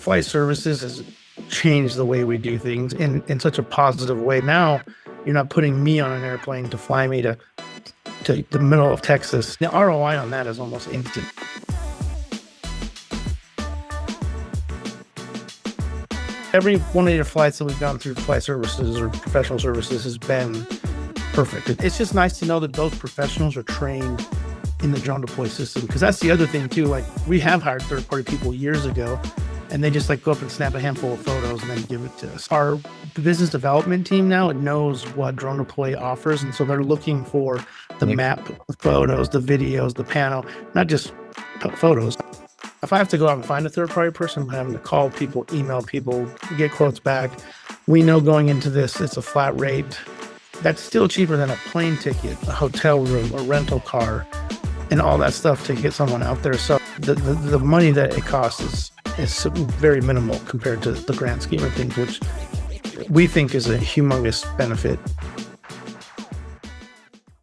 flight services has changed the way we do things in such a positive way. Now, you're not putting me on an airplane to fly me to the middle of Texas. The ROI on that is almost instant. Every one of your flights that we've gone through flight services or professional services has been perfect. It's just nice to know that those professionals are trained in the DroneDeploy system, because that's the other thing too. Like, we have hired third-party people years ago, and they just like go up and snap a handful of photos and then give it to us. Our business development team now, it knows what DroneDeploy offers, and so they're looking for the map photos, the videos, the panel, not just photos. If I have to go out and find a third-party person, I'm having to call people, email people, get quotes back. We know going into this, it's a flat rate. That's still cheaper than a plane ticket, a hotel room, a rental car, and all that stuff to get someone out there. So the money that it costs is very minimal compared to the grand scheme of things, which we think is a humongous benefit